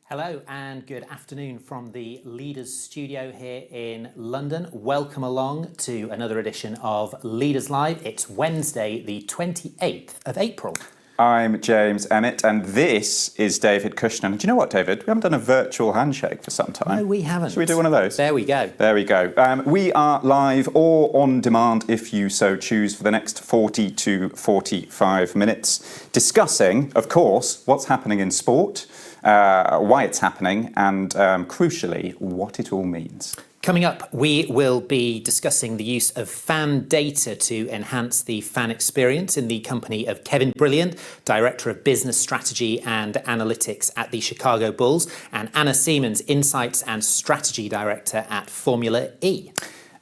Hello and good afternoon from the Leaders Studio here in London. Welcome along to another edition of Leaders Live. It's Wednesday, the 28th of April. I'm James Emmett, and this is David Cushnan. Do you know what, David? We haven't done a virtual handshake for some time. No, we haven't. Should we do one of those? There we go. There we go. We are live or on demand, if you so choose, for the next 40 to 45 minutes, discussing, of course, what's happening in sport, why it's happening, and crucially, what it all means. Coming up, we will be discussing the use of fan data to enhance the fan experience in the company of Kevin Brilliant, Director of Business Strategy and Analytics at the Chicago Bulls, and Anna Siemens, Insights and Strategy Director at Formula E.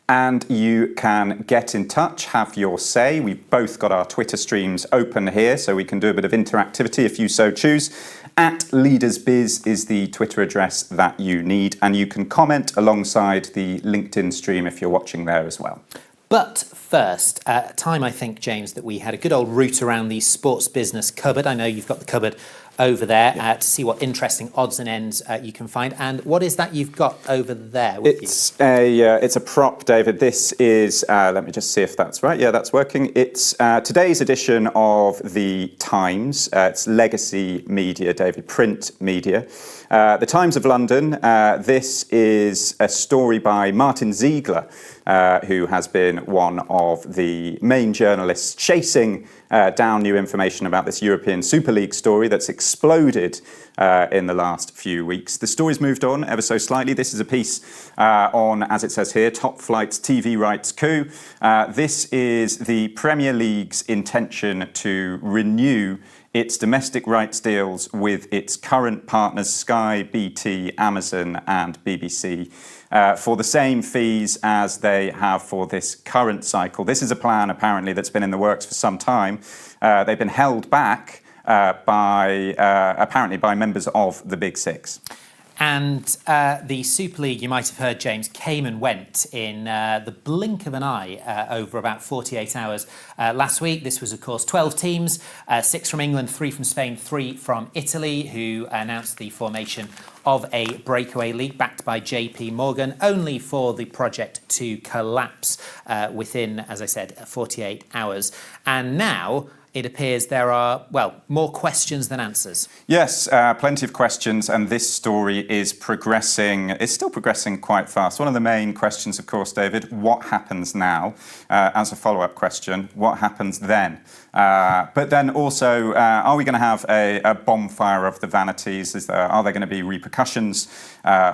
And you can get in touch, have your say. We've both got our Twitter streams open here, so we can do a bit of interactivity if you so choose. At LeadersBiz is the Twitter address that you need, and you can comment alongside the LinkedIn stream if you're watching there as well. But first, time I think, James, that we had a good old route around the sports business cupboard. I know you've got the cupboard over there to see what interesting odds and ends you can find. And what is that you've got over there with you? It's a prop, David. This is, let me just see if that's right. Yeah, that's working. It's today's edition of The Times. It's legacy media, David, print media. The Times of London. This is a story by Martin Ziegler, who has been one of the main journalists chasing down new information about this European Super League story that's exploded in the last few weeks. The story's moved on ever so slightly. This is a piece on, as it says here, Top Flight's TV rights coup. This is the Premier League's intention to renew its domestic rights deals with its current partners Sky, BT, Amazon and BBC for the same fees as they have for this current cycle. This is a plan apparently that's been in the works for some time. They've been held back apparently by members of the Big Six. And the Super League, you might have heard, James, came and went in the blink of an eye over about 48 hours last week. This was, of course, 12 teams, 6 from England, 3 from Spain, 3 from Italy, who announced the formation of a breakaway league backed by JP Morgan, only for the project to collapse within, as I said, 48 hours. And now it appears there are, well, more questions than answers. Yes, plenty of questions, and this story is progressing. It's still progressing quite fast. One of the main questions, of course, David, what happens now? As a follow-up question, what happens then? But then also, are we going to have a bonfire of the vanities? Are there going to be repercussions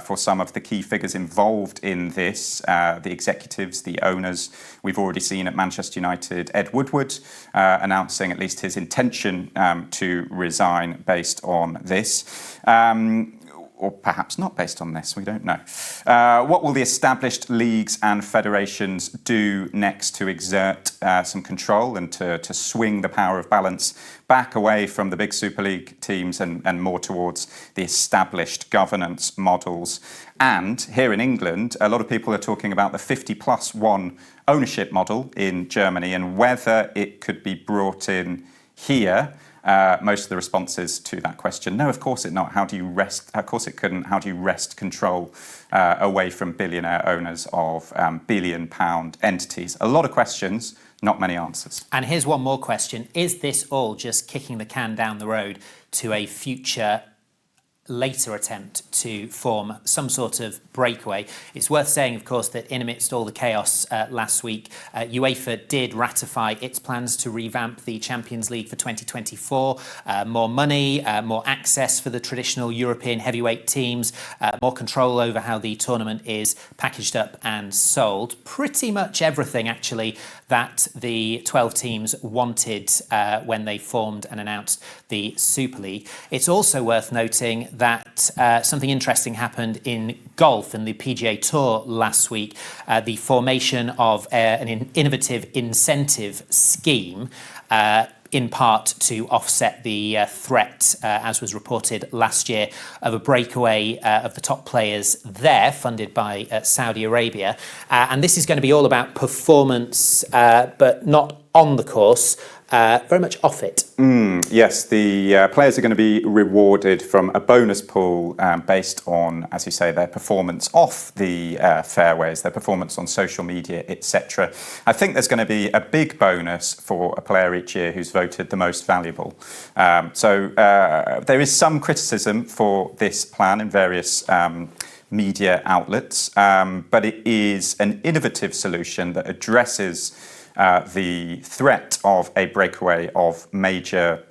for some of the key figures involved in this? The executives, the owners. We've already seen at Manchester United, Ed Woodward announcing at least his intention to resign based on this. Or perhaps not based on this, we don't know. What will the established leagues and federations do next to exert some control and to swing the power of balance back away from the big Super League teams and more towards the established governance models? And here in England, a lot of people are talking about the 50+1 ownership model in Germany and whether it could be brought in here. Most of the responses to that question, no, of course it not. How do you wrest? Of course it couldn't. How do you wrest control away from billionaire owners of billion-pound entities? A lot of questions, not many answers. And here's one more question. Is this all just kicking the can down the road to a future later attempt to form some sort of breakaway? It's worth saying, of course, that in amidst all the chaos last week, UEFA did ratify its plans to revamp the Champions League for 2024. More money, more access for the traditional European heavyweight teams, more control over how the tournament is packaged up and sold. Pretty much everything, actually, that the 12 teams wanted when they formed and announced the Super League. It's also worth noting that something interesting happened in golf and the PGA Tour last week. The formation of an innovative incentive scheme in part to offset the threat, as was reported last year, of a breakaway of the top players there, funded by Saudi Arabia. And this is going to be all about performance, but not on the course, very much off it. Yes, the players are going to be rewarded from a bonus pool based on, as you say, their performance off the fairways, their performance on social media, etc. I think there's going to be a big bonus for a player each year who's voted the most valuable. So there is some criticism for this plan in various media outlets, but it is an innovative solution that addresses the threat of a breakaway of major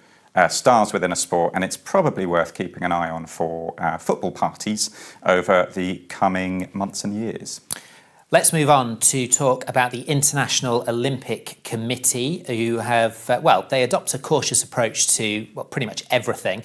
stars within a sport, and it's probably worth keeping an eye on for football parties over the coming months and years. Let's move on to talk about the International Olympic Committee, who have, they adopt a cautious approach to, pretty much everything.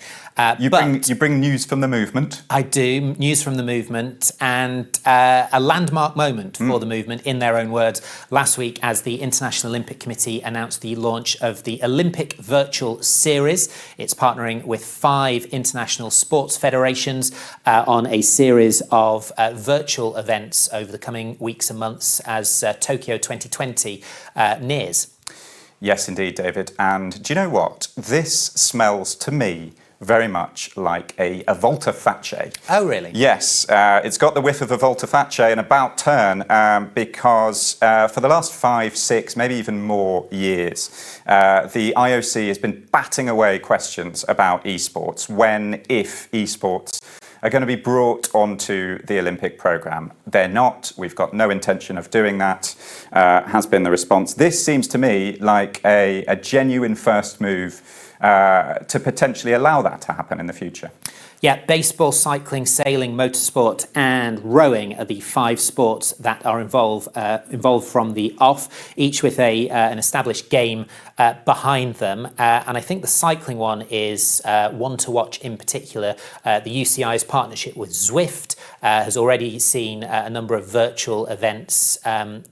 You bring news from the movement. I do, news from the movement, and a landmark moment for the movement, in their own words, last week as the International Olympic Committee announced the launch of the Olympic Virtual Series. It's partnering with 5 international sports federations on a series of virtual events over the coming weeks and months as Tokyo 2020 nears. Yes, indeed, David. And do you know what? This smells to me very much like a volte face. Oh, really? Yes, it's got the whiff of a volte face, an about turn, because for the last 5, 6, maybe even more years, the IOC has been batting away questions about esports, when, if esports are going to be brought onto the Olympic programme. They're not. We've got no intention of doing that, has been the response. This seems to me like a genuine first move to potentially allow that to happen in the future. Yeah, baseball, cycling, sailing, motorsport and rowing are the 5 sports that are involved from the off, each with an established game behind them. And I think the cycling one is one to watch in particular. The UCI's partnership with Zwift has already seen a number of virtual events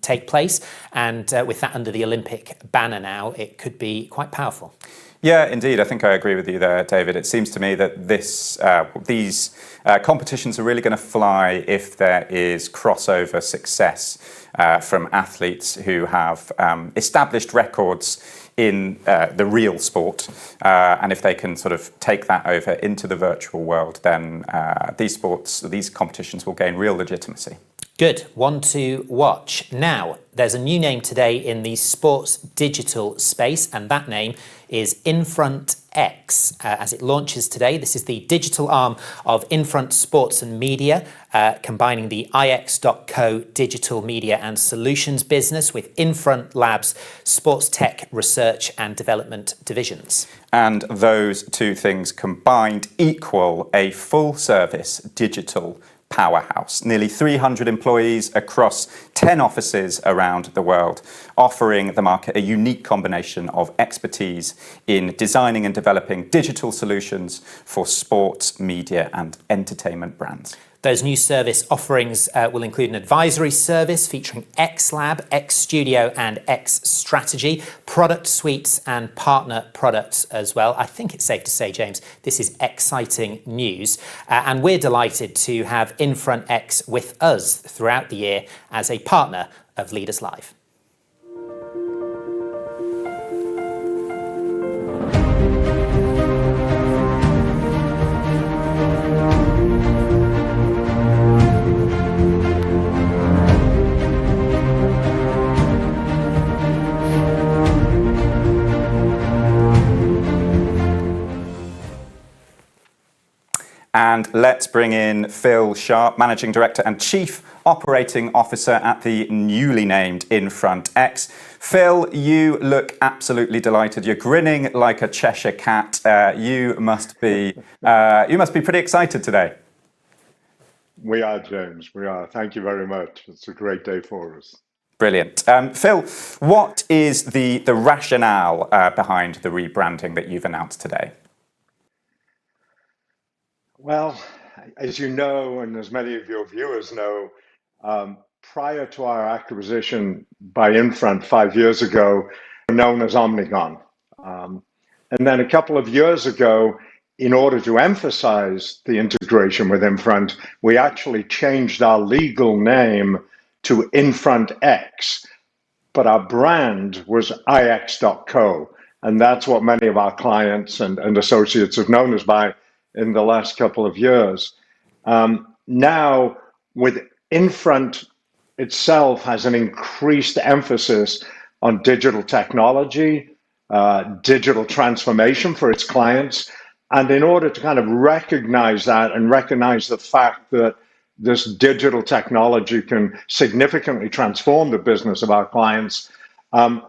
take place. And with that under the Olympic banner now, it could be quite powerful. Yeah, indeed. I think I agree with you there, David. It seems to me that these competitions are really going to fly if there is crossover success from athletes who have established records in the real sport. And if they can sort of take that over into the virtual world, then these competitions will gain real legitimacy. Good, one to watch. Now, there's a new name today in the sports digital space, and that name is Infront X. As it launches today, this is the digital arm of Infront Sports and Media, combining the ix.co digital media and solutions business with Infront Labs sports tech research and development divisions. And those two things combined equal a full-service digital powerhouse. Nearly 300 employees across 10 offices around the world, offering the market a unique combination of expertise in designing and developing digital solutions for sports, media and entertainment brands. Those new service offerings will include an advisory service featuring XLab, XStudio and XStrategy, product suites and partner products as well. I think it's safe to say, James, this is exciting news. And we're delighted to have Infront X with us throughout the year as a partner of Leaders Live. And let's bring in Phil Sharp, Managing Director and Chief Operating Officer at the newly named Infront X. Phil, you look absolutely delighted. You're grinning like a Cheshire cat. You must be pretty excited today. We are, James. We are. Thank you very much. It's a great day for us. Brilliant. Phil, what is the rationale behind the rebranding that you've announced today? Well, as you know, and as many of your viewers know, prior to our acquisition by Infront 5 years ago, we were known as Omnicom. And then a couple of years ago, in order to emphasize the integration with Infront, we actually changed our legal name to Infront X. but our brand was ix.co. And that's what many of our clients and associates have known us by in the last couple of years. Now, with Infront itself has an increased emphasis on digital technology, digital transformation for its clients. And in order to kind of recognize that and recognize the fact that this digital technology can significantly transform the business of our clients,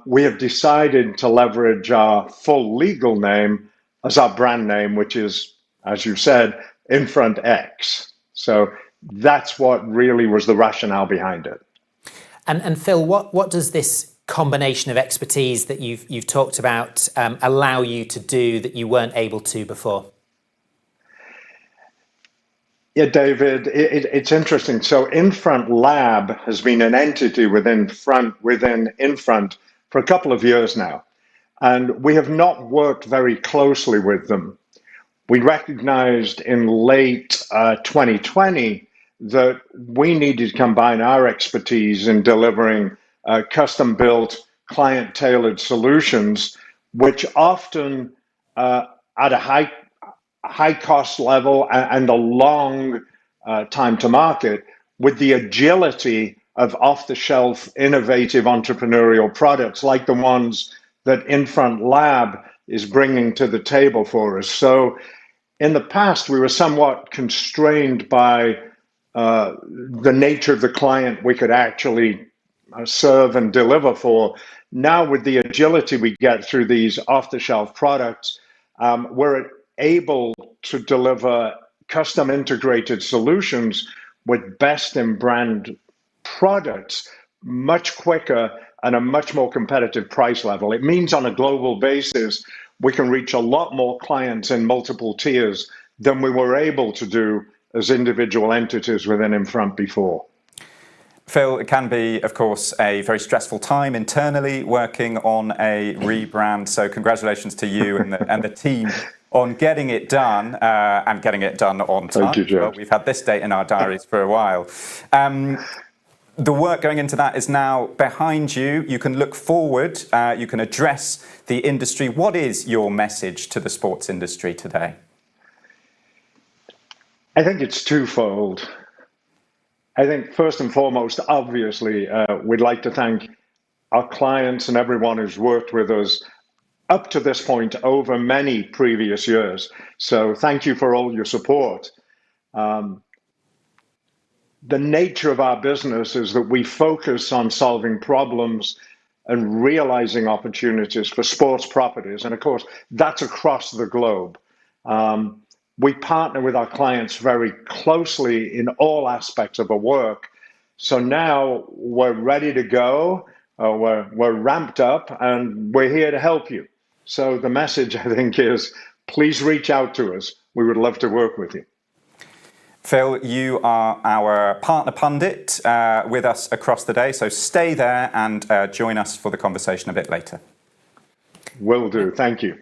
we have decided to leverage our full legal name as our brand name, which is, as you said, Infront X. So that's what really was the rationale behind it. And Phil, what does this combination of expertise that you've talked about allow you to do that you weren't able to before? Yeah, David, it's interesting. So Infront Lab has been an entity within Infront for a couple of years now, and we have not worked very closely with them. We recognized in late 2020 that we needed to combine our expertise in delivering custom-built, client-tailored solutions, which often at a high cost level and a long time to market, with the agility of off-the-shelf innovative entrepreneurial products like the ones that Infront Lab is bringing to the table for us. So in the past, we were somewhat constrained by the nature of the client we could actually serve and deliver for. Now, with the agility we get through these off-the-shelf products, we're able to deliver custom integrated solutions with best in brand products much quicker and a much more competitive price level. It means on a global basis, we can reach a lot more clients in multiple tiers than we were able to do as individual entities within Infront before. Phil, it can be, of course, a very stressful time internally working on a rebrand. So congratulations to you and the team on getting it done and getting it done on time. Thank you, Joe. Well, we've had this date in our diaries for a while. The work going into that is now behind you. You can look forward. You can address the industry. What is your message to the sports industry today? I think it's twofold. I think first and foremost, obviously, we'd like to thank our clients and everyone who's worked with us up to this point over many previous years. So thank you for all your support. The nature of our business is that we focus on solving problems and realizing opportunities for sports properties. And of course, that's across the globe. We partner with our clients very closely in all aspects of our work. So now we're ready to go, we're ramped up, and we're here to help you. So the message, I think, is please reach out to us. We would love to work with you. Phil, you are our partner pundit with us across the day, so stay there and join us for the conversation a bit later. Will do. Thank you.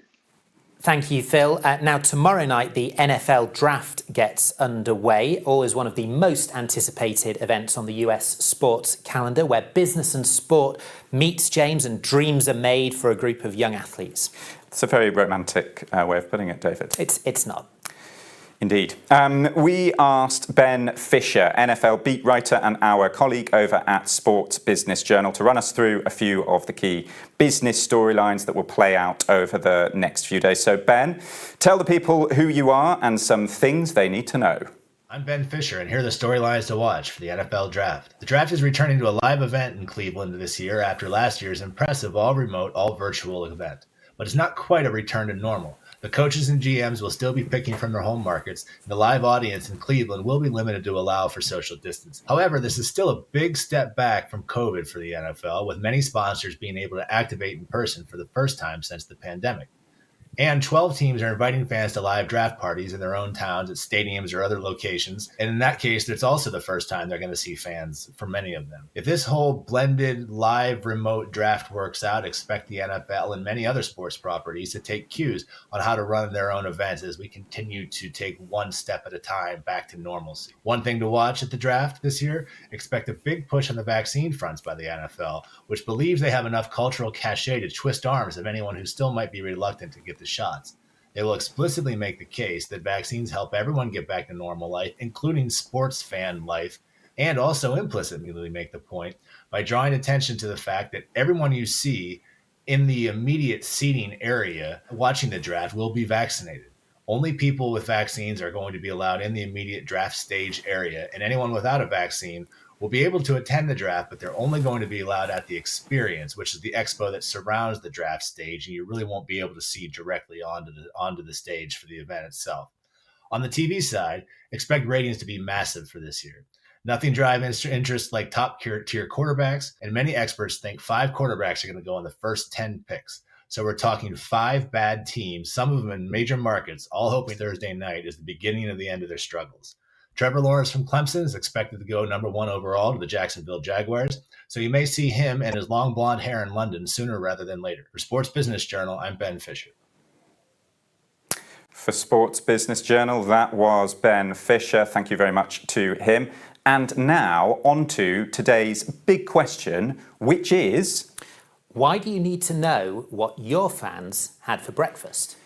Thank you, Phil. Now, tomorrow night, the NFL Draft gets underway. Always one of the most anticipated events on the US sports calendar, where business and sport meets, James, and dreams are made for a group of young athletes. It's a very romantic way of putting it, David. It's not. Indeed. We asked Ben Fisher, NFL beat writer and our colleague over at Sports Business Journal, to run us through a few of the key business storylines that will play out over the next few days. So, Ben, tell the people who you are and some things they need to know. I'm Ben Fisher, and here are the storylines to watch for the NFL Draft. The Draft is returning to a live event in Cleveland this year after last year's impressive all-remote, all-virtual event. But it's not quite a return to normal. The coaches and GMs will still be picking from their home markets, and the live audience in Cleveland will be limited to allow for social distance. However, this is still a big step back from COVID for the NFL, with many sponsors being able to activate in person for the first time since the pandemic. And 12 teams are inviting fans to live draft parties in their own towns, at stadiums or other locations. And in that case, it's also the first time they're going to see fans for many of them. If this whole blended live remote draft works out, expect the NFL and many other sports properties to take cues on how to run their own events as we continue to take one step at a time back to normalcy. One thing to watch at the draft this year, expect a big push on the vaccine fronts by the NFL, which believes they have enough cultural cachet to twist arms of anyone who still might be reluctant to get the shots. They will explicitly make the case that vaccines help everyone get back to normal life, including sports fan life, and also implicitly make the point by drawing attention to the fact that everyone you see in the immediate seating area watching the draft will be vaccinated. Only people with vaccines are going to be allowed in the immediate draft stage area, and anyone without a vaccine will be able to attend the draft, but they're only going to be allowed at the experience, which is the expo that surrounds the draft stage, and you really won't be able to see directly onto the stage for the event itself. On the TV side, expect ratings to be massive for this year. Nothing drives interest like top-tier quarterbacks, and many experts think 5 quarterbacks are going to go in the first 10 picks. So we're talking 5 bad teams, some of them in major markets, all hoping Thursday night is the beginning of the end of their struggles. Trevor Lawrence from Clemson is expected to go number 1 overall to the Jacksonville Jaguars, so you may see him and his long blonde hair in London sooner rather than later. For Sports Business Journal, I'm Ben Fisher. For Sports Business Journal, that was Ben Fisher. Thank you very much to him. And now on to today's big question, which is... Why do you need to know what your fans had for breakfast?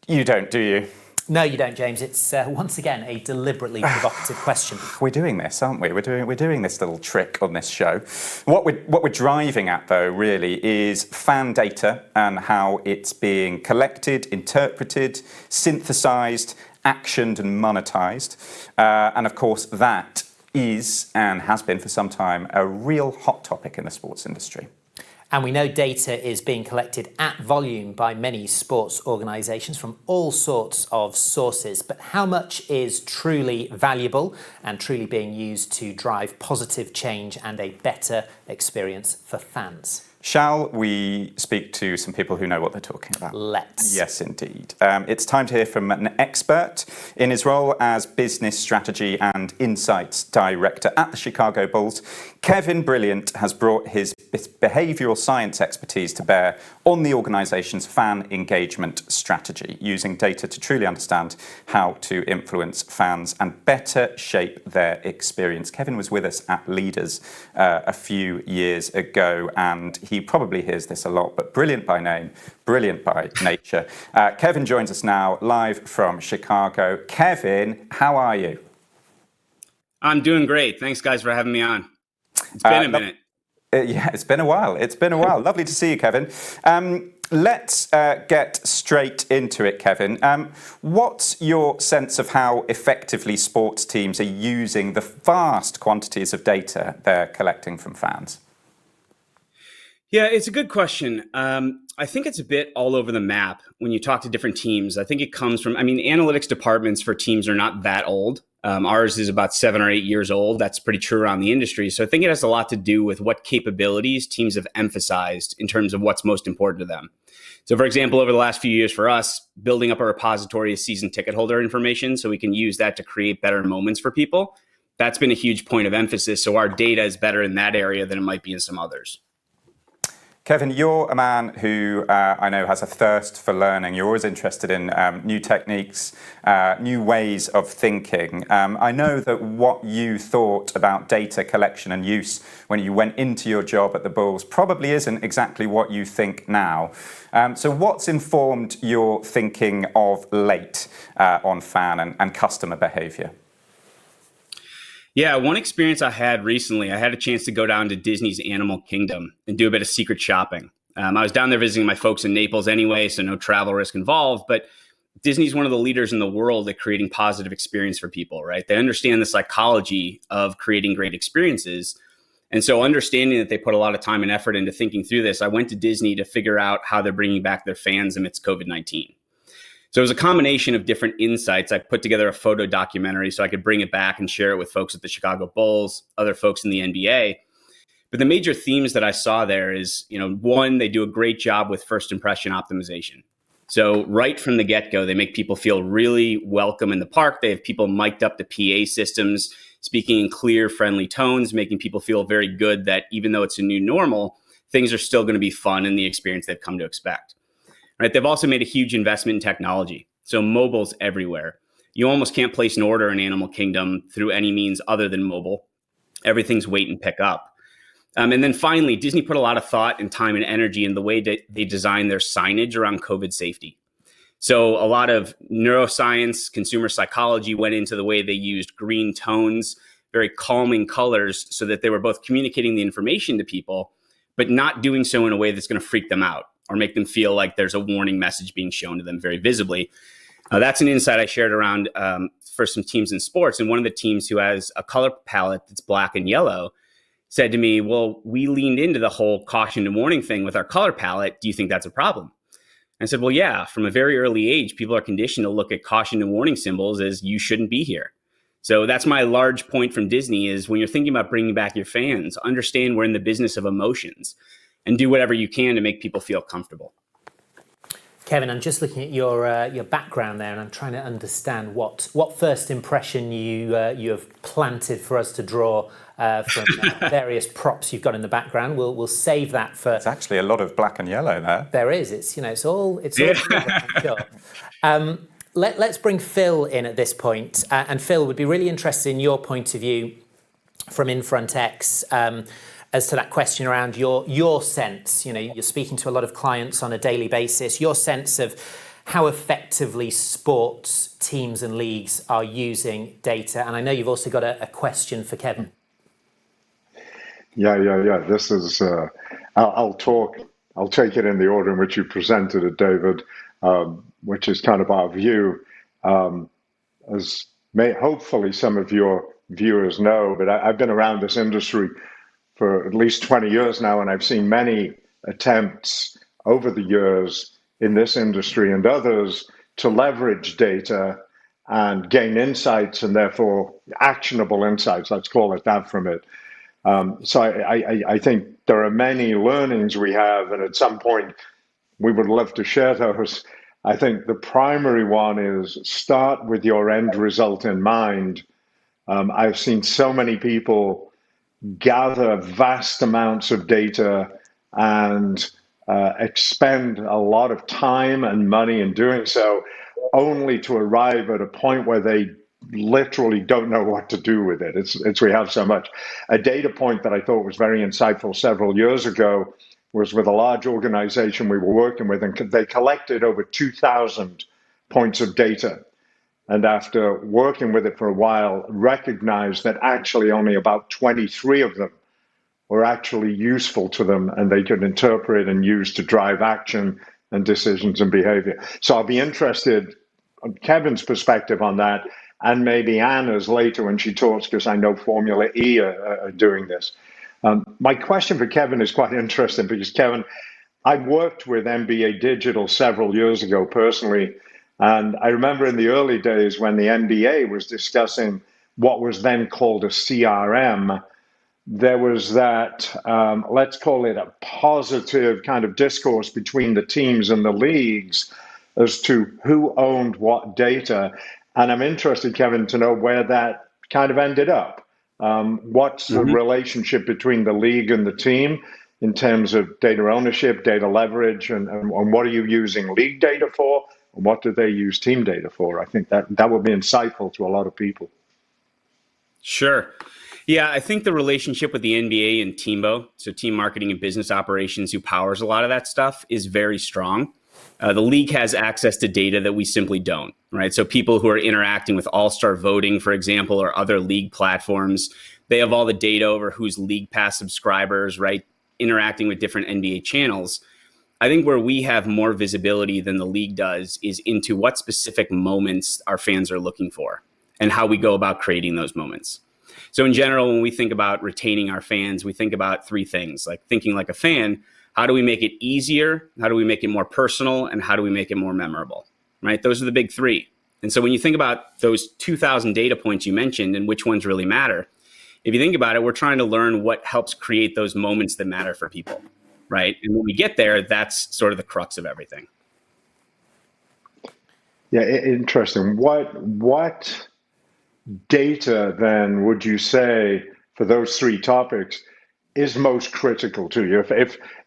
You don't, do you? No, you don't, James. It's once again a deliberately provocative question. We're doing this, aren't we? We're doing this little trick on this show. What we're driving at, though, really, is fan data and how it's being collected, interpreted, synthesized, actioned, and monetized. And of course, that is and has been for some time a real hot topic in the sports industry. And we know data is being collected at volume by many sports organisations from all sorts of sources. But how much is truly valuable and truly being used to drive positive change and a better experience for fans? Shall we speak to some people who know what they're talking about? Let's. Yes, indeed. It's time to hear from an expert in his role as Business Strategy and Insights Director at the Chicago Bulls. Kevin Brilliant has brought his behavioural science expertise to bear on the organisation's fan engagement strategy, using data to truly understand how to influence fans and better shape their experience. Kevin was with us at Leaders a few years ago, and he probably hears this a lot, but brilliant by name, brilliant by nature. Kevin joins us now live from Chicago. Kevin, how are you? I'm doing great. Thanks, guys, for having me on. It's been a minute. Yeah, it's been a while. Lovely to see you, Kevin. Let's get straight into it, Kevin. What's your sense of how effectively sports teams are using the vast quantities of data they're collecting from fans? Yeah, it's a good question. I think it's a bit all over the map when you talk to different teams. I think it comes from, analytics departments for teams are not that old. Ours is about 7 or 8 years old. That's pretty true around the industry. So I think it has a lot to do with what capabilities teams have emphasized in terms of what's most important to them. So, for example, over the last few years for us, building up a repository of season ticket holder information so we can use that to create better moments for people. That's been a huge point of emphasis. So our data is better in that area than it might be in some others. Kevin, you're a man who I know has a thirst for learning. You're always interested in new techniques, new ways of thinking. I know that what you thought about data collection and use when you went into your job at the Bulls probably isn't exactly what you think now. So what's informed your thinking of late on fan and customer behavior? Yeah, one experience I had recently, I had a chance to go down to Disney's Animal Kingdom and do a bit of secret shopping. I was down there visiting my folks in Naples anyway, so no travel risk involved. But Disney's one of the leaders in the world at creating positive experience for people, right? They understand the psychology of creating great experiences. And so understanding that they put a lot of time and effort into thinking through this, I went to Disney to figure out how they're bringing back their fans amidst COVID-19. So it was a combination of different insights. I put together a photo documentary so I could bring it back and share it with folks at the Chicago Bulls, other folks in the NBA. But the major themes that I saw there is, one, they do a great job with first impression optimization. So right from the get-go, they make people feel really welcome in the park. They have people mic'd up the PA systems, speaking in clear, friendly tones, making people feel very good that even though it's a new normal, things are still going to be fun in the experience they've come to expect. Right? They've also made a huge investment in technology. So mobile's everywhere. You almost can't place an order in Animal Kingdom through any means other than mobile. Everything's wait and pick up. And then finally, Disney put a lot of thought and time and energy in the way that they design their signage around COVID safety. So a lot of neuroscience, consumer psychology went into the way they used green tones, very calming colors, so that they were both communicating the information to people, but not doing so in a way that's going to freak them out or make them feel like there's a warning message being shown to them very visibly. That's an insight I shared around for some teams in sports. And one of the teams who has a color palette that's black and yellow said to me, well, we leaned into the whole caution and warning thing with our color palette. Do you think that's a problem? I said, well, yeah, from a very early age, people are conditioned to look at caution and warning symbols as you shouldn't be here. So that's my large point from Disney is when you're thinking about bringing back your fans, understand we're in the business of emotions and do whatever you can to make people feel comfortable. Kevin, I'm just looking at your background there, and I'm trying to understand what first impression you have planted for us to draw from various props you've got in the background. We'll save that for. It's actually a lot of black and yellow there. There is. It's all. I'm sure. Let's bring Phil in at this point, and Phil would be really interested in your point of view from InfrontX. As to that question around your sense, you're speaking to a lot of clients on a daily basis, your sense of how effectively sports teams and leagues are using data. And I know you've also got a question for Kevin. Yeah. This is, I'll take it in the order in which you presented it, David, which is kind of our view. As hopefully some of your viewers know, but I've been around this industry for at least 20 years now, and I've seen many attempts over the years in this industry and others to leverage data and gain insights and therefore actionable insights, let's call it that, from it. So I think there are many learnings we have, and at some point we would love to share those. I think the primary one is start with your end result in mind. I've seen so many people gather vast amounts of data and expend a lot of time and money in doing so, only to arrive at a point where they literally don't know what to do with it. It's we have so much. A data point that I thought was very insightful several years ago was with a large organization we were working with, and they collected over 2,000 points of data. And after working with it for a while, recognized that actually only about 23 of them were actually useful to them, and they could interpret and use to drive action and decisions and behavior. So I'll be interested in Kevin's perspective on that, and maybe Anna's later when she talks, because I know Formula E are doing this. My question for Kevin is quite interesting because, Kevin, I worked with NBA Digital several years ago personally. And I remember in the early days when the NBA was discussing what was then called a CRM, there was that, let's call it a positive kind of discourse between the teams and the leagues as to who owned what data. And I'm interested, Kevin, to know where that kind of ended up. What's the relationship between the league and the team in terms of data ownership, data leverage, and what are you using league data for? And what do they use team data for? I think that would be insightful to a lot of people. Sure. Yeah, I think the relationship with the NBA and Teambo, so team marketing and business operations, who powers a lot of that stuff, is very strong. The league has access to data that we simply don't, right? So people who are interacting with All-Star voting, for example, or other league platforms, they have all the data over who's League Pass subscribers, right? Interacting with different NBA channels. I think where we have more visibility than the league does is into what specific moments our fans are looking for and how we go about creating those moments. So in general, when we think about retaining our fans, we think about three things, like thinking like a fan. How do we make it easier? How do we make it more personal? And how do we make it more memorable, right? Those are the big three. And so when you think about those 2,000 data points you mentioned and which ones really matter, if you think about it, we're trying to learn what helps create those moments that matter for people, right? And when we get there, that's sort of the crux of everything. Yeah, interesting. What data then would you say for those three topics is most critical to you?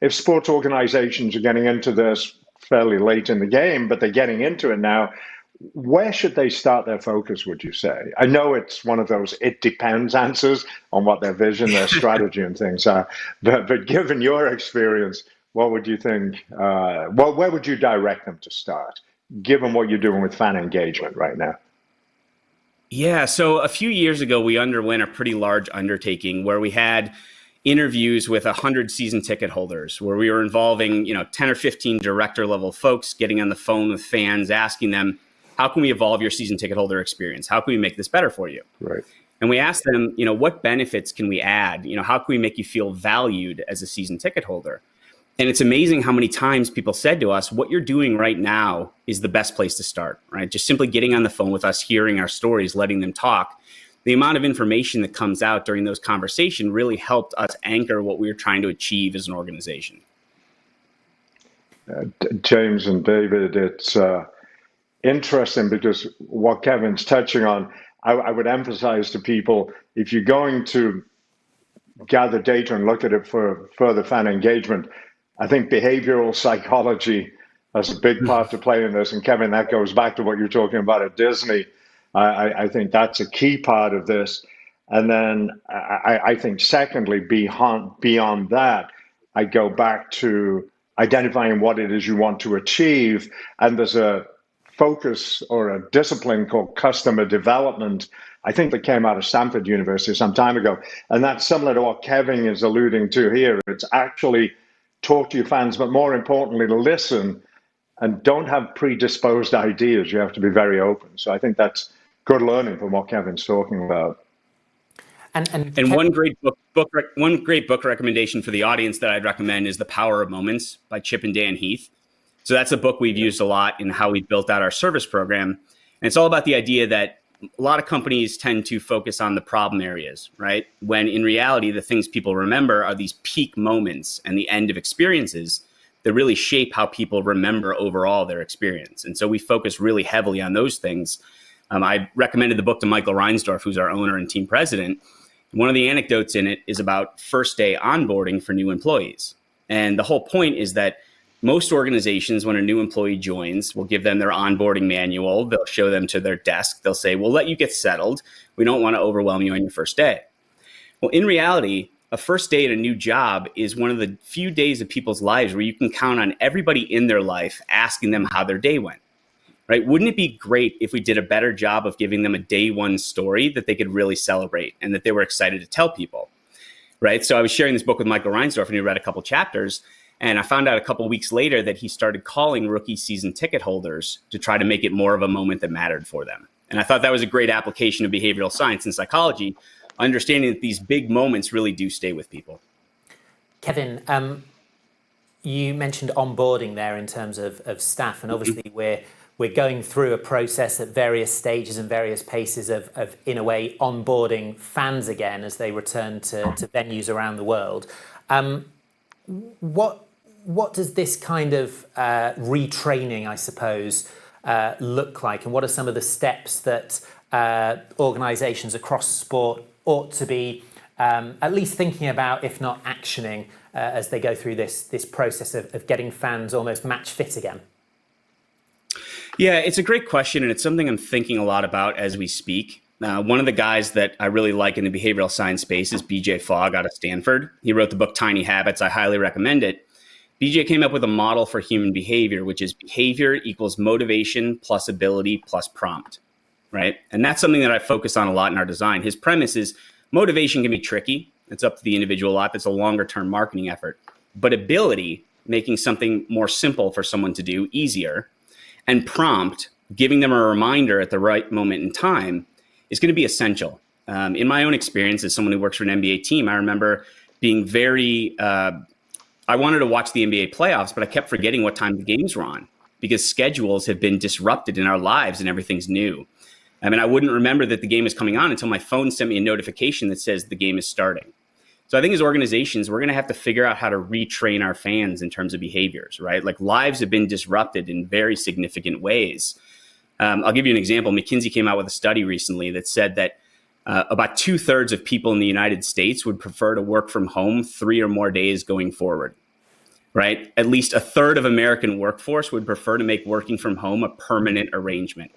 If sports organizations are getting into this fairly late in the game, but they're getting into it now, where should they start their focus, would you say? I know it's one of those it depends answers on what their vision, their strategy, and things are. But given your experience, what would you think? Where would you direct them to start, given what you're doing with fan engagement right now? Yeah, so a few years ago, we underwent a pretty large undertaking where we had interviews with 100 season ticket holders, where we were involving 10 or 15 director level folks, getting on the phone with fans, asking them, how can we evolve your season ticket holder experience? How can we make this better for you? Right. And we asked them, what benefits can we add? How can we make you feel valued as a season ticket holder? And it's amazing how many times people said to us, what you're doing right now is the best place to start, right? Just simply getting on the phone with us, hearing our stories, letting them talk. The amount of information that comes out during those conversations really helped us anchor what we were trying to achieve as an organization. James and David, it's interesting because what Kevin's touching on, I would emphasize to people, if you're going to gather data and look at it for further fan engagement, I think behavioral psychology has a big part to play in this. And Kevin, that goes back to what you're talking about at Disney. I think that's a key part of this. And then I think secondly, beyond that, I go back to identifying what it is you want to achieve. And there's a focus or a discipline called customer development, I think that came out of Stanford University some time ago. And that's similar to what Kevin is alluding to here. It's actually talk to your fans, but more importantly, listen and don't have predisposed ideas. You have to be very open. So I think that's good learning from what Kevin's talking about. And one great book recommendation for the audience that I'd recommend is The Power of Moments by Chip and Dan Heath. So that's a book we've used a lot in how we built out our service program. And it's all about the idea that a lot of companies tend to focus on the problem areas, right? When in reality, the things people remember are these peak moments and the end of experiences that really shape how people remember overall their experience. And so we focus really heavily on those things. I recommended the book to Michael Reinsdorf, who's our owner and team president. One of the anecdotes in it is about first day onboarding for new employees. And the whole point is that most organizations, when a new employee joins, will give them their onboarding manual. They'll show them to their desk. They'll say, we'll let you get settled. We don't want to overwhelm you on your first day. Well, in reality, a first day at a new job is one of the few days of people's lives where you can count on everybody in their life asking them how their day went, right? Wouldn't it be great if we did a better job of giving them a day one story that they could really celebrate and that they were excited to tell people, right? So I was sharing this book with Michael Reinsdorf and he read a couple chapters. And I found out a couple of weeks later that he started calling rookie season ticket holders to try to make it more of a moment that mattered for them. And I thought that was a great application of behavioral science and psychology, understanding that these big moments really do stay with people. Kevin, you mentioned onboarding there in terms of staff, and obviously we're going through a process at various stages and various paces of in a way, onboarding fans again as they return to venues around the world. What does this kind of retraining, I suppose, look like? And what are some of the steps that organisations across sport ought to be at least thinking about, if not actioning, as they go through this process of getting fans almost match fit again? Yeah, it's a great question, and it's something I'm thinking a lot about as we speak. One of the guys that I really like in the behavioral science space is BJ Fogg out of Stanford. He wrote the book Tiny Habits. I highly recommend it. BJ came up with a model for human behavior, which is behavior equals motivation plus ability plus prompt, right? And that's something that I focus on a lot in our design. His premise is motivation can be tricky. It's up to the individual a lot. That's a longer term marketing effort. But ability, making something more simple for someone to do, easier, and prompt, giving them a reminder at the right moment in time, is going to be essential. In my own experience as someone who works for an NBA team, I remember being very, I wanted to watch the NBA playoffs, but I kept forgetting what time the games were on because schedules have been disrupted in our lives and everything's new. I mean, I wouldn't remember that the game is coming on until my phone sent me a notification that says the game is starting. So I think as organizations, we're going to have to figure out how to retrain our fans in terms of behaviors, right? Like lives have been disrupted in very significant ways. I'll give you an example. McKinsey came out with a study recently that said that about 2/3 of people in the United States would prefer to work from home 3 or more days going forward, right? At least 1/3 of American workforce would prefer to make working from home a permanent arrangement,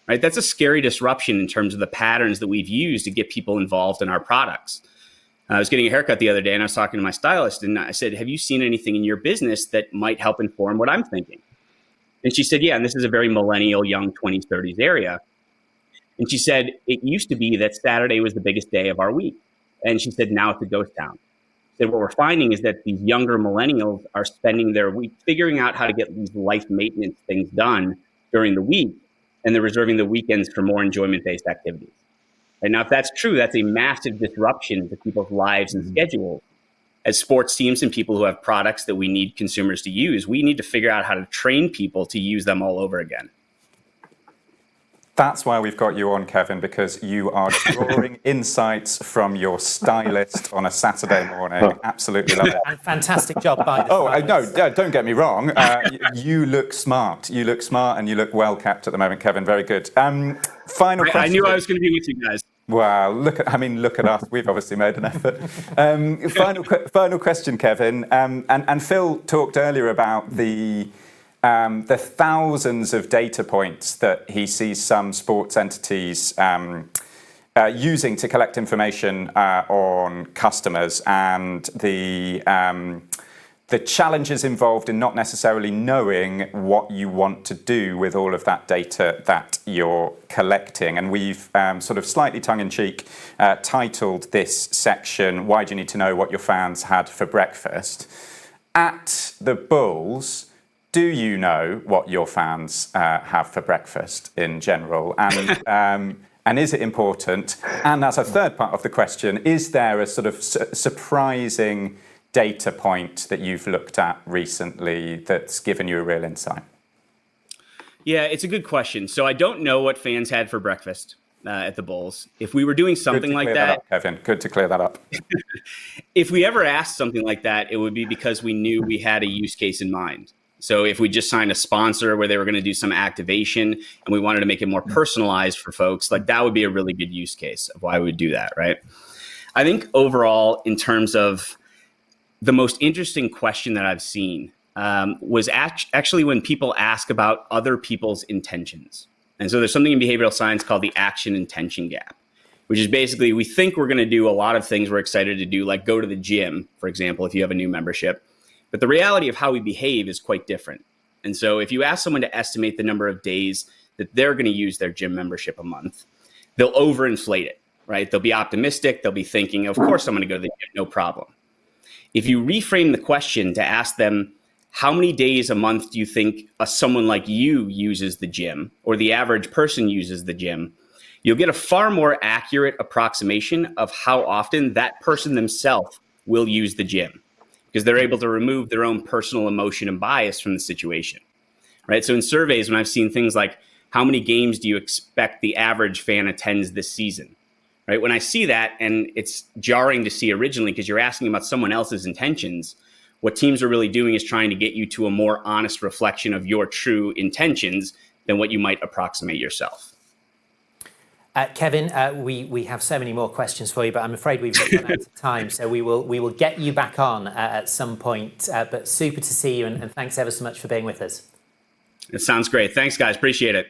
right? That's a scary disruption in terms of the patterns that we've used to get people involved in our products. I was getting a haircut the other day and I was talking to my stylist and I said, have you seen anything in your business that might help inform what I'm thinking? And she said, yeah, and this is a very millennial, young 20s, 30s area. And she said, it used to be that Saturday was the biggest day of our week. And she said, now it's a ghost town. She said, what we're finding is that these younger millennials are spending their week figuring out how to get these life maintenance things done during the week, and they're reserving the weekends for more enjoyment-based activities. And now, if that's true, that's a massive disruption to people's lives and schedules. As sports teams and people who have products that we need consumers to use, we need to figure out how to train people to use them all over again. That's why we've got you on, Kevin, because you are drawing insights from your stylist on a Saturday morning. Absolutely love it. And fantastic job by the no, don't get me wrong. You look smart. You look smart and you look well kept at the moment, Kevin. Very good. Final question. I knew I was going to be with you guys. Wow, look at us. We've obviously made an effort. Final question, Kevin. And Phil talked earlier about the thousands of data points that he sees some sports entities using to collect information on customers, and the challenges involved in not necessarily knowing what you want to do with all of that data that you're collecting. And we've sort of slightly tongue-in-cheek titled this section, Why Do You Need to Know What Your Fans Had for Breakfast? At the Bulls, do you know what your fans have for breakfast in general? And is it important? And as a third part of the question, is there a sort of surprising data point that you've looked at recently that's given you a real insight? Yeah, it's a good question. So I don't know what fans had for breakfast at the Bulls. If we were doing something like that up, Kevin, good to clear that up. If we ever asked something like that, it would be because we knew we had a use case in mind. So if we just signed a sponsor where they were going to do some activation and we wanted to make it more personalized for folks, like that would be a really good use case of why we would do that, right? I think overall, in terms of the most interesting question that I've seen was actually when people ask about other people's intentions. And so there's something in behavioral science called the action intention gap, which is basically we think we're going to do a lot of things we're excited to do, like go to the gym, for example, if you have a new membership. But the reality of how we behave is quite different. And so if you ask someone to estimate the number of days that they're going to use their gym membership a month, they'll overinflate it, right? They'll be optimistic. They'll be thinking, of course, I'm going to go to the gym, no problem. If you reframe the question to ask them, how many days a month do you think someone like you uses the gym, or the average person uses the gym, you'll get a far more accurate approximation of how often that person themselves will use the gym, because they're able to remove their own personal emotion and bias from the situation, right? So in surveys, when I've seen things like, how many games do you expect the average fan attends this season? Right? When I see that, and it's jarring to see originally because you're asking about someone else's intentions, what teams are really doing is trying to get you to a more honest reflection of your true intentions than what you might approximate yourself. Kevin, we have so many more questions for you, but I'm afraid we've run out of time. So we will get you back on at some point. But super to see you, and thanks ever so much for being with us. It sounds great. Thanks, guys. Appreciate it.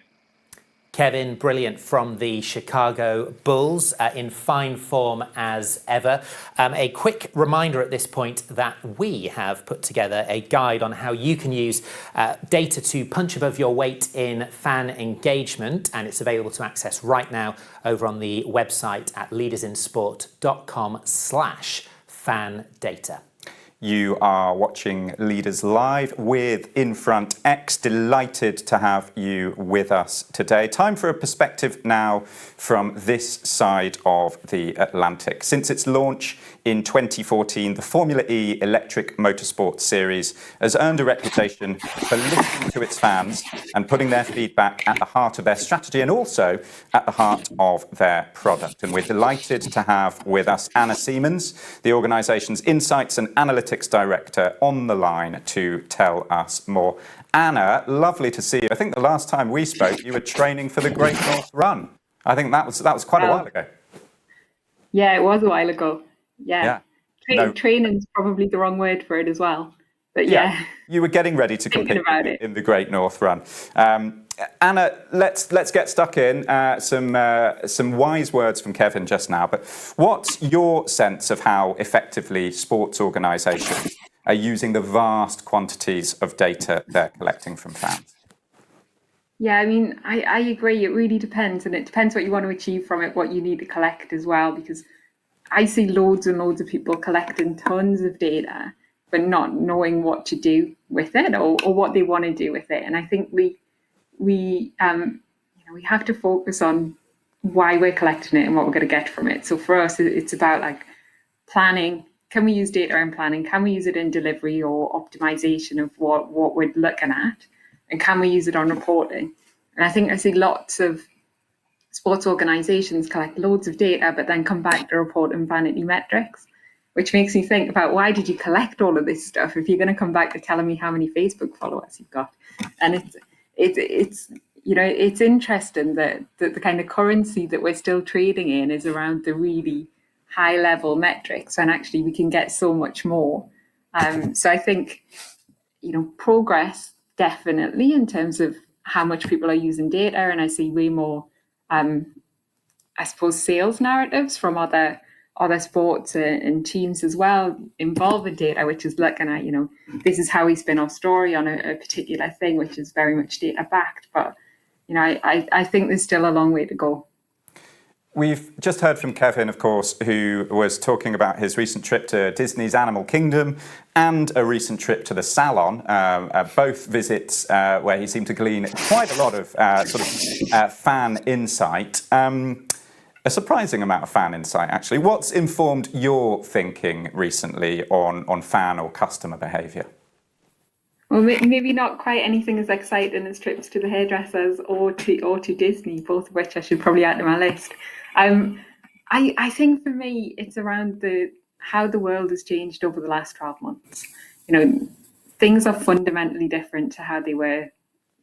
Kevin, brilliant, from the Chicago Bulls, in fine form as ever. A quick reminder at this point that we have put together a guide on how you can use data to punch above your weight in fan engagement, and it's available to access right now over on the website at leadersinsport.com/fan-data. You are watching Leaders Live with Infront X. Delighted to have you with us today. Time for a perspective now from this side of the Atlantic. Since its launch in 2014, the Formula E Electric Motorsport Series has earned a reputation for listening to its fans and putting their feedback at the heart of their strategy and also at the heart of their product. And we're delighted to have with us Anna Siemens, the organisation's Insights and Analytics Analytics Director, on the line to tell us more. Anna, lovely to see you. I think the last time we spoke, you were training for the Great North Run. I think that was quite a while ago. Yeah, it was a while ago. Yeah. Training's probably the wrong word for it as well. But yeah. You were getting ready to compete in the Great North Run. Anna, let's get stuck in. Some wise words from Kevin just now. But what's your sense of how effectively sports organisations are using the vast quantities of data they're collecting from fans? Yeah, I mean, I agree. It really depends. And it depends what you want to achieve from it, what you need to collect as well. Because I see loads and loads of people collecting tons of data, but not knowing what to do with it or what they want to do with it. And I think we have to focus on why we're collecting it and what we're going to get from it. So for us, it's about like planning. Can we use data in planning? Can we use it in delivery or optimization of what we're looking at? And can we use it on reporting? And I think I see lots of sports organizations collect loads of data, but then come back to report in vanity metrics, which makes me think about, why did you collect all of this stuff if you're going to come back to telling me how many Facebook followers you've got? And it's interesting that the kind of currency that we're still trading in is around the really high level metrics, and actually we can get so much more. So I think, progress definitely in terms of how much people are using data, and I see way more, I suppose, sales narratives from other sports and teams as well involved in data, which is looking at, this is how we spin our story on a particular thing, which is very much data backed. But, I think there's still a long way to go. We've just heard from Kevin, of course, who was talking about his recent trip to Disney's Animal Kingdom and a recent trip to the Salon, both visits where he seemed to glean quite a lot of fan insight. A surprising amount of fan insight, actually. What's informed your thinking recently on fan or customer behaviour? Well, maybe not quite anything as exciting as trips to the hairdressers or to Disney, both of which I should probably add to my list. I think for me, it's around how the world has changed over the last 12 months. Things are fundamentally different to how they were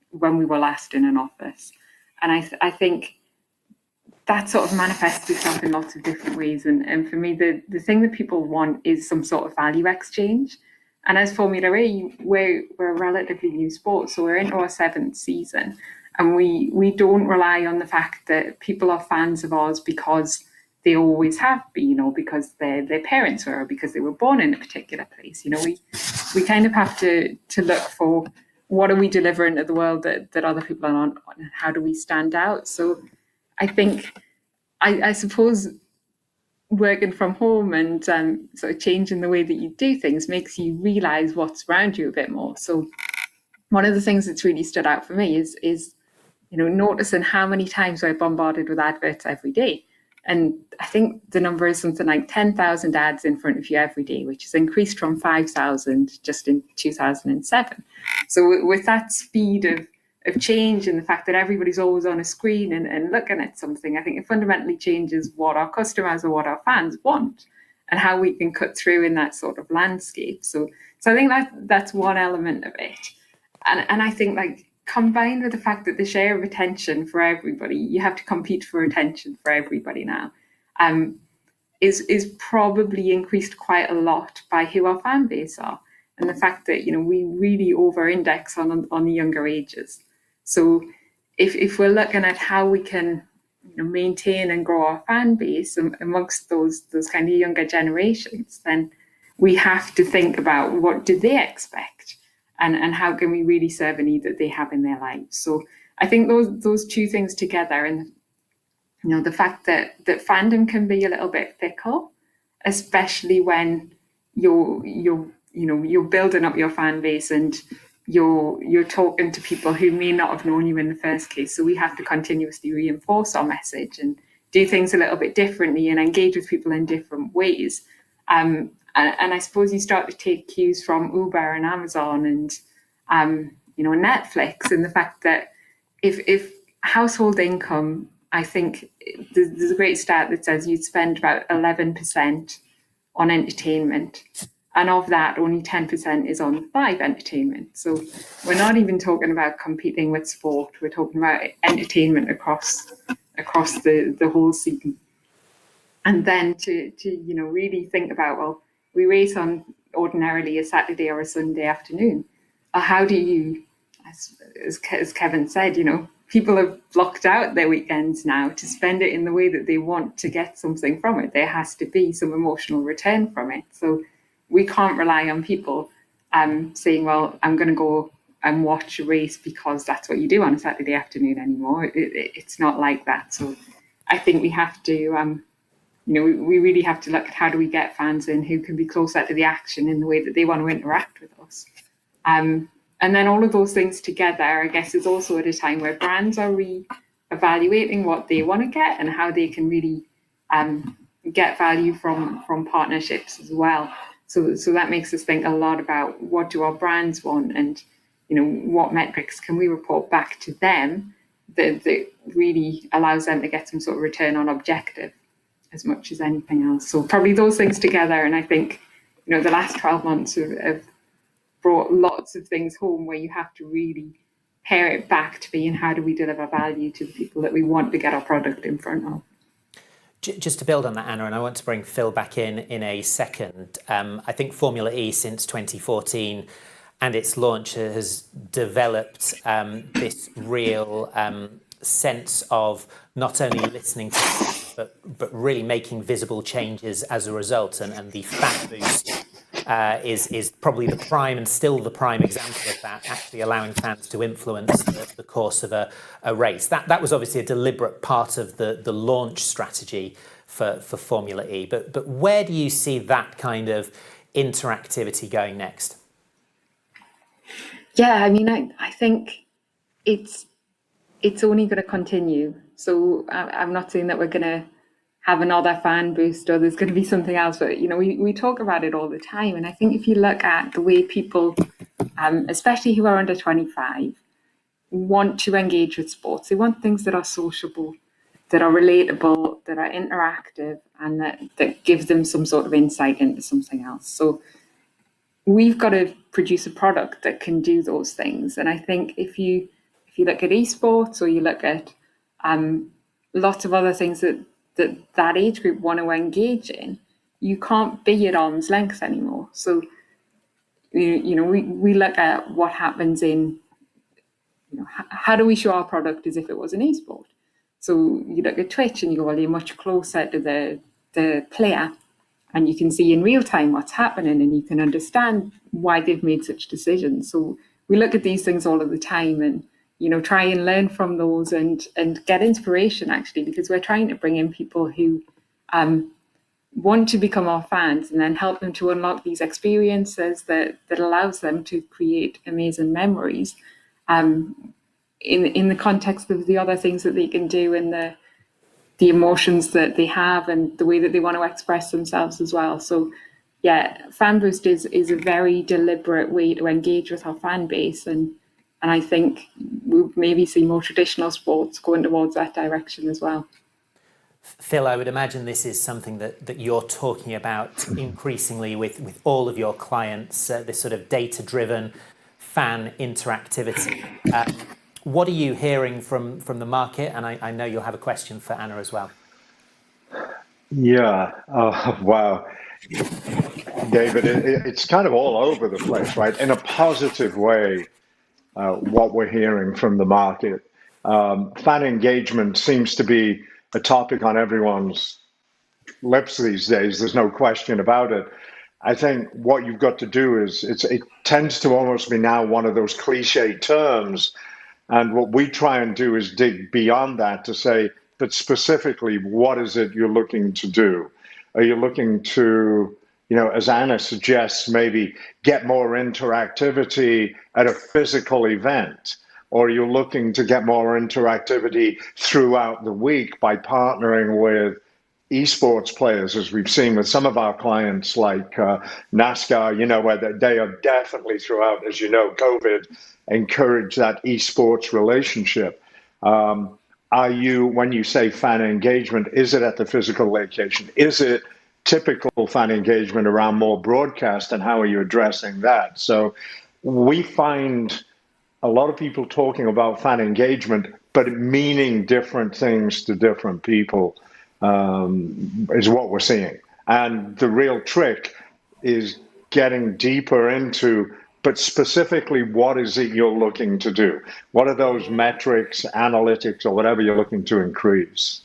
when we were last in an office. And I think that sort of manifests itself in lots of different ways. And for me, the thing that people want is some sort of value exchange. And as Formula E, we're a relatively new sport, so we're into our 7th season. And we don't rely on the fact that people are fans of ours because they always have been, or because their parents were, or because they were born in a particular place. We kind of have to look for, what are we delivering to the world that other people are not, and how do we stand out? So I think, I suppose, working from home and sort of changing the way that you do things makes you realize what's around you a bit more. So one of the things that's really stood out for me is noticing how many times we're bombarded with adverts every day. And I think the number is something like 10,000 ads in front of you every day, which has increased from 5,000 just in 2007. So with that speed of change and the fact that everybody's always on a screen and looking at something, I think it fundamentally changes what our customers or what our fans want and how we can cut through in that sort of landscape. So I think that's one element of it. And I think, like, combined with the fact that the share of attention for everybody, you have to compete for attention for everybody now, is probably increased quite a lot by who our fan base are. And the fact that, we really over-index on the younger ages. So if we're looking at how we can maintain and grow our fan base amongst those kind of younger generations, then we have to think about, what do they expect and how can we really serve a need that they have in their lives. So I think those two things together, and the fact that fandom can be a little bit fickle, especially when you're building up your fan base and you're talking to people who may not have known you in the first place. So we have to continuously reinforce our message and do things a little bit differently and engage with people in different ways. And I suppose you start to take cues from Uber and Amazon and Netflix, and the fact that if household income, I think there's a great stat that says you'd spend about 11% on entertainment. And of that, only 10% is on live entertainment. So we're not even talking about competing with sport. We're talking about entertainment across the whole season. And then to really think about, well, we race on ordinarily a Saturday or a Sunday afternoon. How do you, as Kevin said, people have blocked out their weekends now to spend it in the way that they want to get something from it. There has to be some emotional return from it. So we can't rely on people saying, well, I'm going to go and watch a race because that's what you do on a Saturday afternoon anymore. It's not like that. So I think we have to, we really have to look at how do we get fans in who can be closer to the action in the way that they want to interact with us. And then all of those things together, I guess, is also at a time where brands are re-evaluating what they want to get and how they can really get value from partnerships as well. So that makes us think a lot about what do our brands want, and what metrics can we report back to them that really allows them to get some sort of return on objective as much as anything else. So probably those things together, and I think the last 12 months have brought lots of things home where you have to really pare it back to being how do we deliver value to the people that we want to get our product in front of. Just to build on that, Anna, and I want to bring Phil back in a second. I think Formula E since 2014 and its launch has developed this real sense of not only listening to but really making visible changes as a result. And the Fan Boost is probably the prime and still the prime example of that, actually allowing fans to influence the course of a race. That was obviously a deliberate part of the launch strategy for Formula E. But where do you see that kind of interactivity going next? Yeah, I mean, I think it's only going to continue. So I'm not saying that we're going to have another Fan Boost or there's going to be something else, but we talk about it all the time. And I think if you look at the way people, especially who are under 25, want to engage with sports, they want things that are sociable, that are relatable, that are interactive, and that give them some sort of insight into something else. So we've got to produce a product that can do those things. And I think if you look at esports, or you look at lots of other things that age group want to engage in, you can't be at arm's length anymore. So we look at what happens in how do we show our product as if it was an esport. So you look at Twitch and you go, well, you're much closer to the player, and you can see in real time what's happening, and you can understand why they've made such decisions. So we look at these things all of the time, and try and learn from those and get inspiration, actually, because we're trying to bring in people who want to become our fans, and then help them to unlock these experiences that allows them to create amazing memories in the context of the other things that they can do, and the emotions that they have, and the way that they want to express themselves as well. So yeah, Fan Boost is a very deliberate way to engage with our fan base, and I think we'll maybe see more traditional sports going towards that direction as well. Phil, I would imagine this is something that you're talking about increasingly with all of your clients, this sort of data-driven fan interactivity. What are you hearing from the market? And I know you'll have a question for Anna as well. Yeah. Wow. David, it's kind of all over the place, right? In a positive way, what we're hearing from the market. Fan engagement seems to be a topic on everyone's lips these days. There's no question about it. I think what you've got to do is, it tends to almost be now one of those cliche terms. And what we try and do is dig beyond that to say, but specifically, what is it you're looking to do? Are you looking to, as Anna suggests, maybe get more interactivity at a physical event? Or are you looking to get more interactivity throughout the week by partnering with esports players, as we've seen with some of our clients like NASCAR, where they are definitely throughout, as you know, COVID encourage that esports relationship. Are you, when you say fan engagement, is it at the physical location? Is it typical fan engagement around more broadcast, and how are you addressing that? So we find a lot of people talking about fan engagement, but meaning different things to different people, is what we're seeing. And the real trick is getting deeper into, but specifically, what is it you're looking to do? What are those metrics, analytics, or whatever you're looking to increase?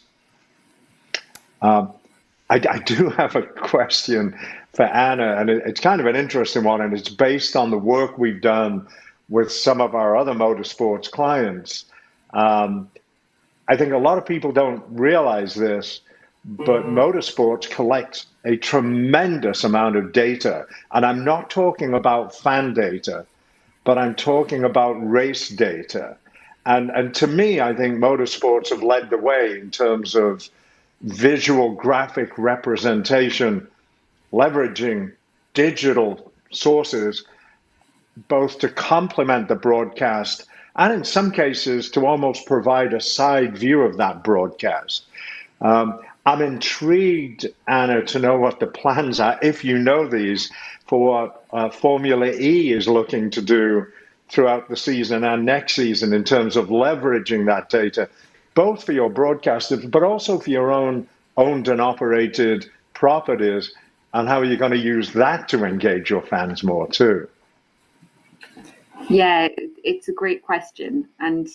I do have a question for Anna, and it's kind of an interesting one, and it's based on the work we've done with some of our other motorsports clients. I think a lot of people don't realize this, but motorsports collects a tremendous amount of data. And I'm not talking about fan data, but I'm talking about race data. And to me, I think motorsports have led the way in terms of visual graphic representation, leveraging digital sources, both to complement the broadcast and in some cases to almost provide a side view of that broadcast. I'm intrigued, Anna, to know what the plans are, if you know these, for what Formula E is looking to do throughout the season and next season in terms of leveraging that data, both for your broadcasters, but also for your own owned and operated properties, and how are you going to use that to engage your fans more too? Yeah, it's a great question. And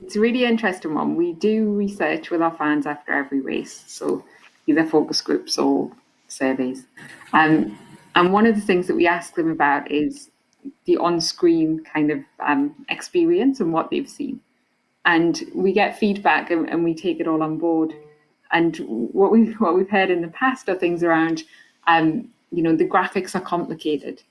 it's a really interesting one. We do research with our fans after every race, so either focus groups or surveys. And one of the things that we ask them about is the on-screen kind of experience and what they've seen. And we get feedback and we take it all on board. And what we've heard in the past are things around, the graphics are complicated.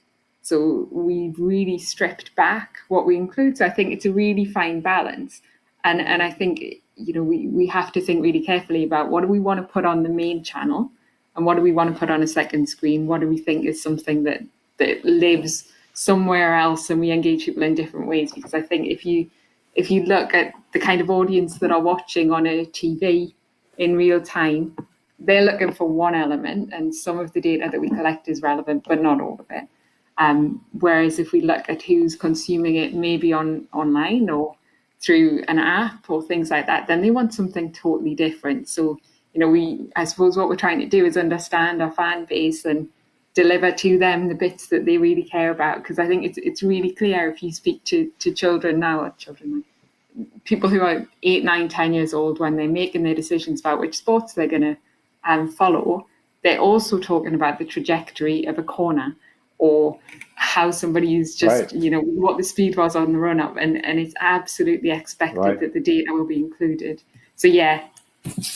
So we've really stripped back what we include. So I think it's a really fine balance. And I think, we have to think really carefully about what do we want to put on the main channel and what do we want to put on a second screen? What do we think is something that lives somewhere else and we engage people in different ways? Because I think if you look at the kind of audience that are watching on a TV in real time, they're looking for one element, and some of the data that we collect is relevant, but not all of it. Whereas if we look at who's consuming it, maybe online or through an app or things like that, then they want something totally different. So, I suppose what we're trying to do is understand our fan base and deliver to them the bits that they really care about. Because I think it's really clear if you speak to children now, or people who are 8, 9, 10 years old, when they're making their decisions about which sports they're going to follow, they're also talking about the trajectory of a corner, or how somebody is just, right, what the speed was on the run up. And it's absolutely expected right, that the data will be included. So, yeah,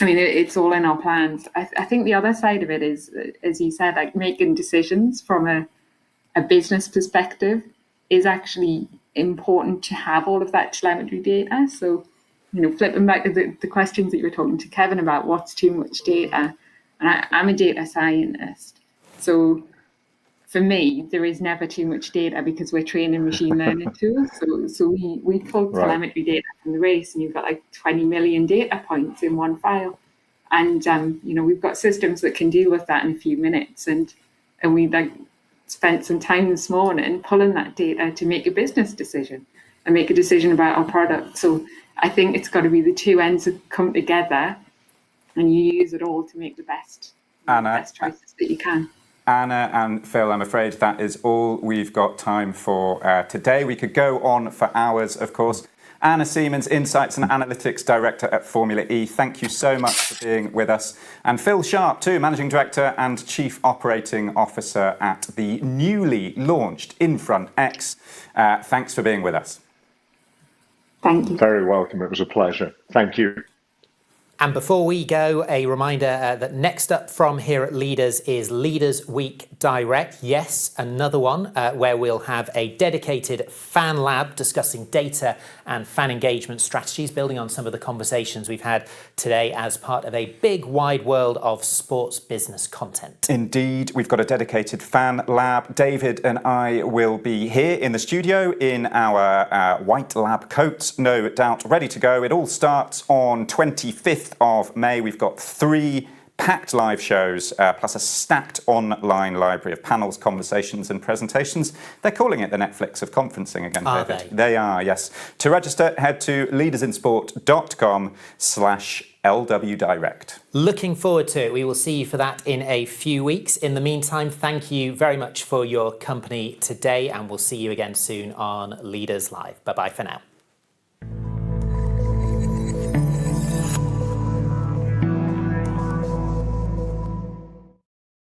I mean, it's all in our plans. I think the other side of it is, as you said, like making decisions from a business perspective is actually important to have all of that telemetry data. So, flipping back to the questions that you were talking to Kevin about, what's too much data? And I'm a data scientist. So for me, there is never too much data because we're training machine learning tools. So we pull telemetry data from the race, and you've got like 20 million data points in one file. And, we've got systems that can deal with that in a few minutes. And we spent some time this morning pulling that data to make a business decision and make a decision about our product. So I think it's got to be the two ends that come together, and you use it all to make the best choices that you can. Anna and Phil, I'm afraid that is all we've got time for today. We could go on for hours, of course. Anna Siemens, Insights and Analytics Director at Formula E, thank you so much for being with us. And Phil Sharp, too, Managing Director and Chief Operating Officer at the newly launched Infront X. Thanks for being with us. Thank you. Very welcome. It was a pleasure. Thank you. And before we go, a reminder that next up from here at Leaders is Leaders Week Direct. Yes, another one where we'll have a dedicated fan lab discussing data and fan engagement strategies, building on some of the conversations we've had today as part of a big wide world of sports business content. Indeed, we've got a dedicated fan lab. David and I will be here in the studio in our white lab coats, no doubt ready to go. It all starts on 25th of May. We've got 3 packed live shows, plus a stacked online library of panels, conversations and presentations. They're calling it the Netflix of conferencing again, Are David. they? They are, yes. To register, head to leadersinsport.com/LW Direct. Looking forward to it. We will see you for that in a few weeks. In the meantime, thank you very much for your company today, and we'll see you again soon on Leaders Live. Bye-bye for now.